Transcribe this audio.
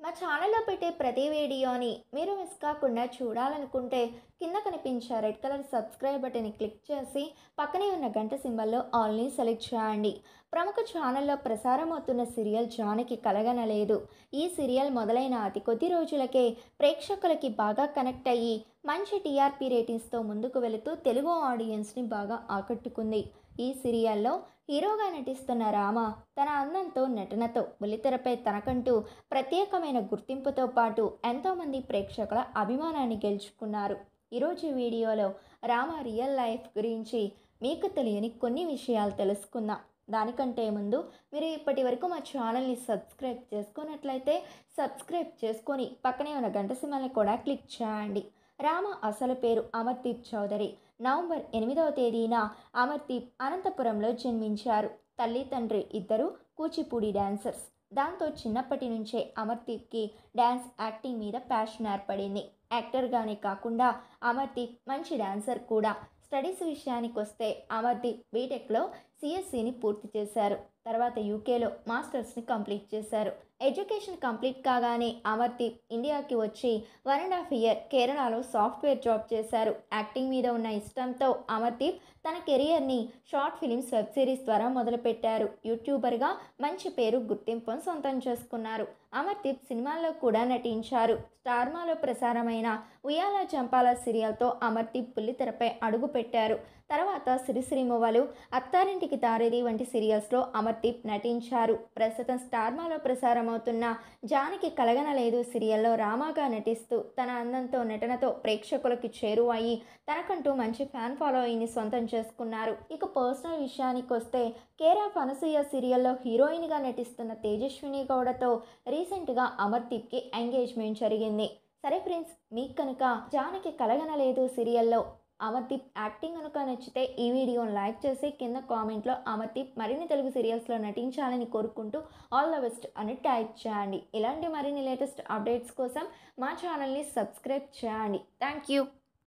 మా ఛానల్లో పెట్టే ప్రతి వీడియోని మీరు మిస్ కాకుండా చూడాలనుకుంటే కింద కనిపించే రెడ్ కలర్ సబ్స్క్రైబ్ బటన్ని క్లిక్ చేసి పక్కనే ఉన్న గంట సింబల్లో ఆల్ని సెలెక్ట్ చేయండి. ప్రముఖ ఛానల్లో ప్రసారం అవుతున్న సీరియల్ జానకి కలగనలేదు. ఈ సీరియల్ మొదలైన అతి కొద్ది రోజులకే ప్రేక్షకులకి బాగా కనెక్ట్ అయ్యి మంచి టీఆర్పీ రేటింగ్స్తో ముందుకు వెళుతూ తెలుగు ఆడియన్స్ని బాగా ఆకట్టుకుంది. ఈ సీరియల్లో హీరోగా నటిస్తున్న రామ తన అందంతో నటనతో బుల్లితెరపై తనకంటూ ప్రత్యేకమైన గుర్తింపుతో పాటు ఎంతోమంది ప్రేక్షకుల అభిమానాన్ని గెలుచుకున్నారు. ఈరోజు వీడియోలో రామ రియల్ లైఫ్ గురించి మీకు తెలియని కొన్ని విషయాలు తెలుసుకుందాం. దానికంటే ముందు మీరు ఇప్పటి వరకు మా ఛానల్ని సబ్స్క్రైబ్ చేసుకున్నట్లయితే సబ్స్క్రైబ్ చేసుకొని పక్కనే ఉన్న గంట సింబల్ని కూడా క్లిక్ చేయండి. రామ అసలు పేరు అమర్దీప్ చౌదరి. నవంబర్ 8వ తేదీన అమర్దీప్ అనంతపురంలో జన్మించారు. తల్లి తండ్రి ఇద్దరు కూచిపూడి డాన్సర్స్. దాంతో చిన్నప్పటి నుంచే అమర్దీప్కి డ్యాన్స్ యాక్టింగ్ మీద ప్యాషన్ ఏర్పడింది. యాక్టర్గానే కాకుండా అమర్దీప్ మంచి డాన్సర్ కూడా. స్టడీస్ విషయానికి వస్తే అమర్దీప్ బీటెక్లో సిఎస్సిని పూర్తి చేశారు. తర్వాత యూకేలో మాస్టర్స్ని కంప్లీట్ చేశారు. ఎడ్యుకేషన్ కంప్లీట్ కాగానే అమర్దీప్ ఇండియాకి వచ్చి 1.5 ఇయర్ కేరళలో సాఫ్ట్వేర్ జాబ్ చేశారు. యాక్టింగ్ మీద ఉన్న ఇష్టంతో అమర్దీప్ తన కెరియర్ని షార్ట్ ఫిలిమ్స్, వెబ్ సిరీస్ ద్వారా మొదలుపెట్టారు. యూట్యూబర్గా మంచి పేరు, గుర్తింపును సొంతం చేసుకున్నారు. అమర్దీప్ సినిమాల్లో కూడా నటించారు. స్టార్మాలో ప్రసారమైన ఉయ్యాల చంపాల సీరియల్తో అమర్దీప్ బుల్లితెరపై అడుగుపెట్టారు. తర్వాత సిరిసిరి మువ్వలు, అత్తారింటికి దారేది వంటి సీరియల్స్లో అమర్దీప్ నటించారు. ప్రస్తుతం స్టార్మాలో ప్రసారమవుతున్న జానకి కలగనలేదు సీరియల్లో రామాగా నటిస్తూ తన అందంతో నటనతో ప్రేక్షకులకి చేరువయ్యి తనకంటూ మంచి ఫ్యాన్ ఫాలోయింగ్ని సొంతం చేసుకున్నారు. ఇక పర్సనల్ విషయానికి వస్తే కేర్ ఆఫ్ అనసూయ సీరియల్లో హీరోయిన్గా నటిస్తున్న తేజస్విని గౌడతో రీసెంట్గా అమర్దీప్కి ఎంగేజ్మెంట్ జరిగింది. సరే ఫ్రెండ్స్, మీకు కనుక జానకి కలగనలేదు సీరియల్లో అమర్దీప్ యాక్టింగ్ కనుక నచ్చితే ఈ వీడియోని లైక్ చేసి కింద కామెంట్లో అమర్దీప్ మరిన్ని తెలుగు సీరియల్స్లో నటించాలని కోరుకుంటూ ఆల్ ద బెస్ట్ అని టైప్ చేయండి. ఇలాంటి మరిన్ని లేటెస్ట్ అప్డేట్స్ కోసం మా ఛానల్ని సబ్స్క్రైబ్ చేయండి. Thank you.